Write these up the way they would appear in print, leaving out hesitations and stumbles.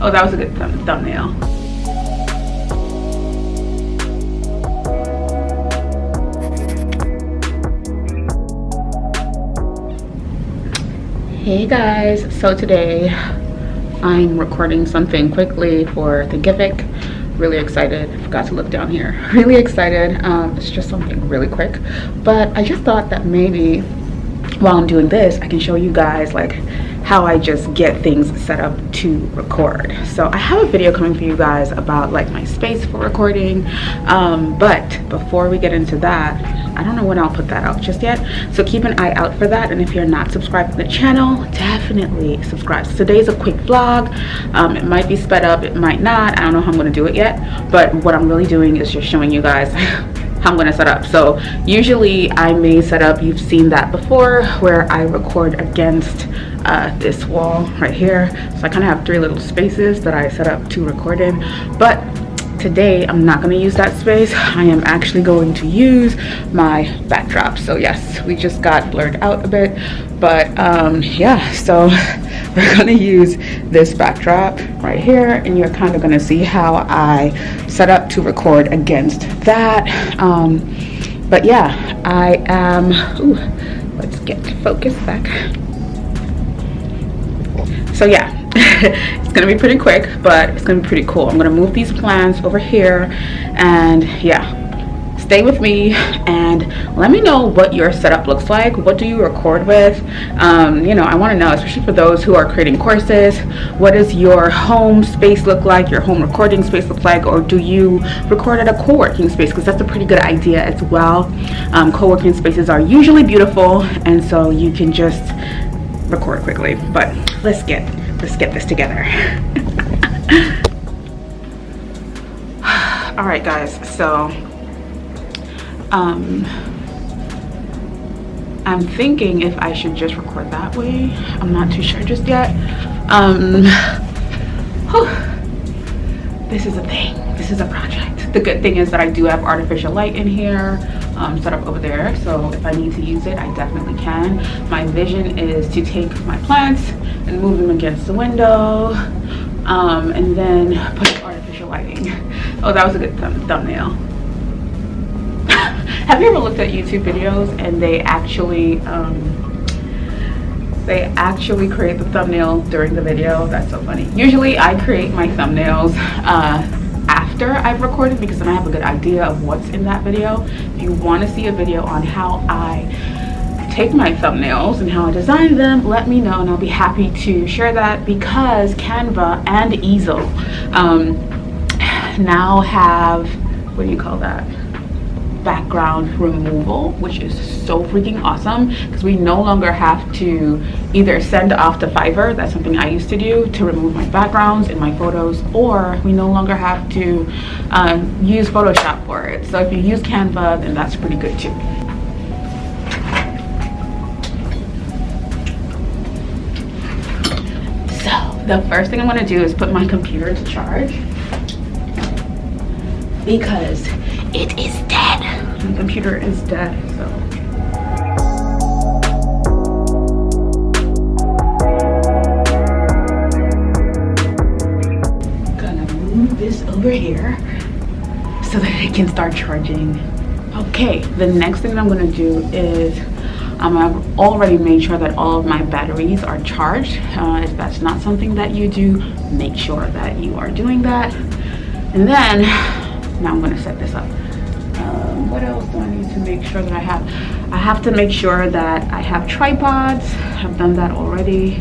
Oh, that was a good thumbnail. Hey guys, so today I'm recording something quickly for Thinkific. Really excited. I forgot to look down here. Really excited. It's just something really quick, but I just thought that maybe while I'm doing this I can show you guys like how I just get things set up to record. So I have a video coming for you guys about like my space for recording, but before we get into that, I don't know when I'll put that out just yet, so keep an eye out for that. And if you're not subscribed to the channel, definitely subscribe. So today's a quick vlog. It might be sped up, it might not. I don't know how I'm going to do it yet, but what I'm really doing is just showing you guys how I'm going to set up. So usually I may set up, you've seen that before, where I record against this wall right here. So I kind of have 3 little spaces that I set up to record in, but today I'm not going to use that space. I am actually going to use my backdrop. So yes, we just got blurred out a bit, but yeah, so we're going to use this backdrop right here, and you're kind of going to see how I set up to record against that. But yeah, I am, let's get focus back. So yeah, it's gonna be pretty quick, but it's gonna be pretty cool. I'm gonna move these plants over here, and yeah, stay with me and let me know what your setup looks like. What do you record with? You know, I want to know, especially for those who are creating courses, what does your home space look like, your home recording space look like, or do you record at a co-working space? Because that's a pretty good idea as well. Co-working spaces are usually beautiful, and so you can just record quickly. But let's get this together. All right guys, so I'm thinking if I should just record that way. I'm not too sure just yet. This is a thing, this is a project. The good thing is that I do have artificial light in here set up over there, so if I need to use it, I definitely can. My vision is to take my plants and move them against the window, and then put artificial lighting. Oh, that was a good thumbnail. Have you ever looked at YouTube videos and they actually create the thumbnail during the video? That's so funny. Usually I create my thumbnails after I've recorded, because then I have a good idea of what's in that video. If you want to see a video on how I take my thumbnails and how I design them, let me know and I'll be happy to share that, because Canva and Easel now have, what do you call that, background removal, which is so freaking awesome, because we no longer have to either send off to Fiverr, that's something I used to do to remove my backgrounds in my photos, or we no longer have to use Photoshop for it. So if you use Canva, then that's pretty good too. So the first thing I'm going to do is put my computer to charge, because it is dead. My computer is dead, so. Gonna move this over here so that it can start charging. Okay, the next thing I'm gonna do is I've already made sure that all of my batteries are charged. If that's not something that you do, make sure that you are doing that. And then, now I'm gonna set this up. What else do I need to make sure that I have? I have to make sure that I have tripods. I've done that already.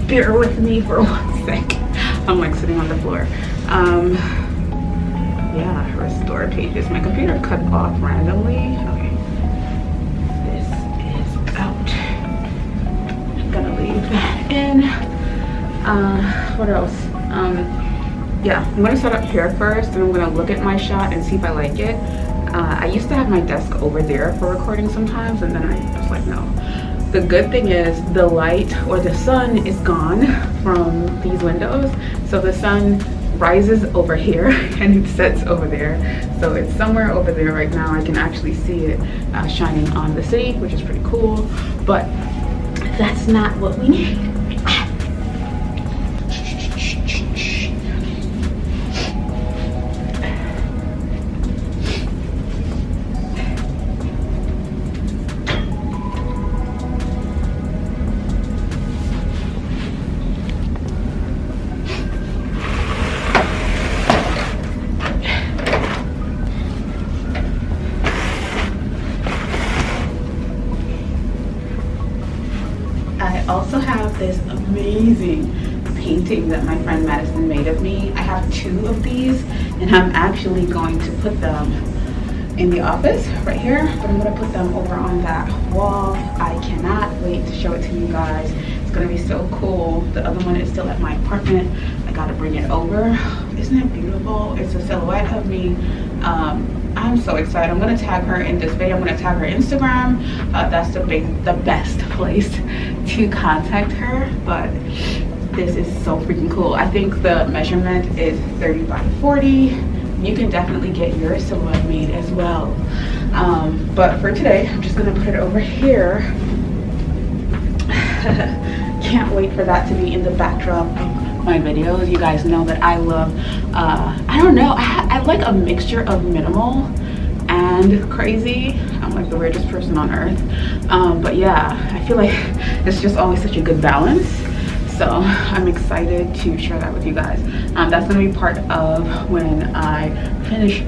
Bear with me for 1 sec. I'm like sitting on the floor. Yeah, restore pages. My computer cut off randomly. Okay. This is out. I'm gonna leave that in. What else? Yeah, I'm gonna set up here first, and I'm gonna look at my shot and see if I like it. I used to have my desk over there for recording sometimes, and then I was like, no. The good thing is the light or the sun is gone from these windows, so the sun rises over here and it sets over there, so it's somewhere over there right now. I can actually see it shining on the city, which is pretty cool, but that's not what we need. amazing painting that my friend Madison made of me. I have 2 of these, and I'm actually going to put them in the office right here, but I'm gonna put them over on that wall. I cannot wait to show it to you guys. It's gonna be so cool. The other one is still at my apartment. I gotta bring it over. Isn't it beautiful? It's a silhouette of me. I'm so excited. I'm gonna tag her in this video. I'm gonna tag her Instagram. That's the best place to contact her, but this is so freaking cool. I think the measurement is 30 by 40. You can definitely get your silhouette made as well. But for today, I'm just gonna put it over here. Can't wait for that to be in the backdrop of my videos. You guys know that I love, I don't know, I like a mixture of minimal and crazy. I'm like the weirdest person on earth. But yeah, I feel like it's just always such a good balance. So I'm excited to share that with you guys. That's gonna be part of when I finish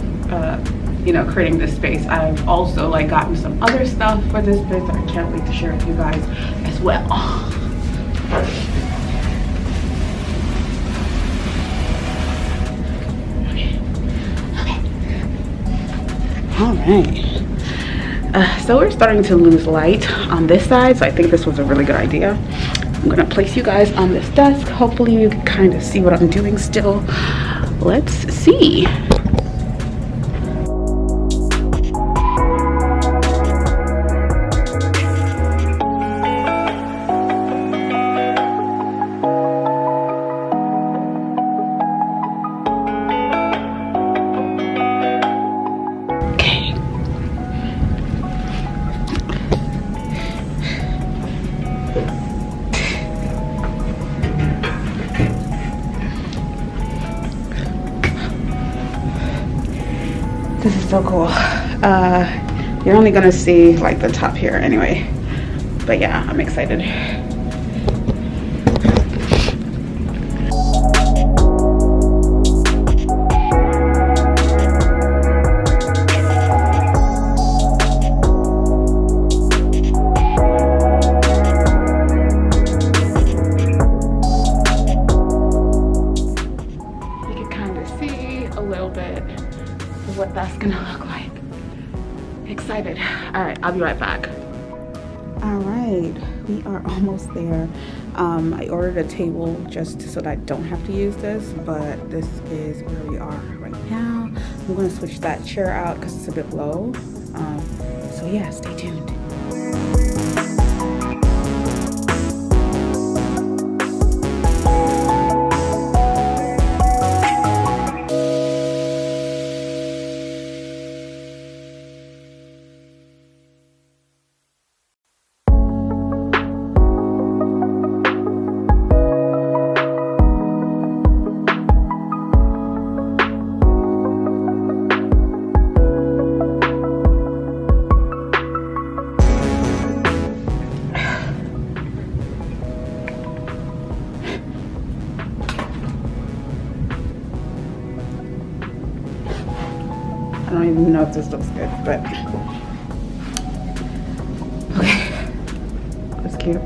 you know, creating this space. I've also like gotten some other stuff for this space that I can't wait to share with you guys as well. All right. So we're starting to lose light on this side, so I think this was a really good idea. I'm gonna place you guys on this desk. Hopefully you can kind of see what I'm doing still. Let's see. This is so cool. You're only gonna see like the top here anyway, but yeah, I'm excited. You can kind of see a little bit what that's gonna look like. Excited. All right, I'll be right back. All right, we are almost there. I ordered a table just so that I don't have to use this, but this is where we are right now. I'm gonna switch that chair out because it's a bit low. So yeah, stay tuned. I don't even know if this looks good, but okay, that's cute.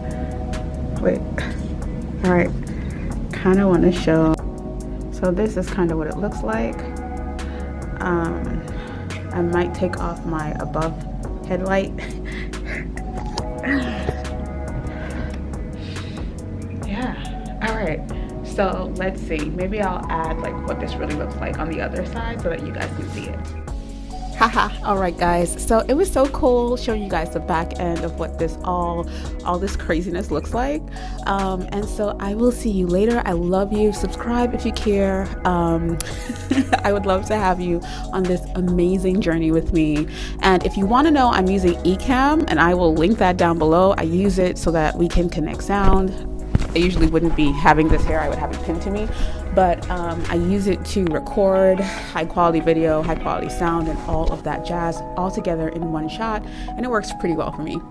Wait, all right, kind of want to show. So this is kind of what it looks like. I might take off my above headlight. Yeah, all right. So let's see, maybe I'll add like what this really looks like on the other side so that you guys can see it. Haha. All right guys, so it was so cool showing you guys the back end of what this all this craziness looks like, and so I will see you later. I love you. Subscribe if you care. I would love to have you on this amazing journey with me, and if you want to know, I'm using Ecamm, and I will link that down below. I use it so that we can connect sound. I usually wouldn't be having this here, I would have it pinned to me, but I use it to record high quality video, high quality sound, and all of that jazz all together in one shot, and it works pretty well for me.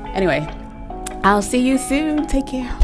Anyway, I'll see you soon. Take care.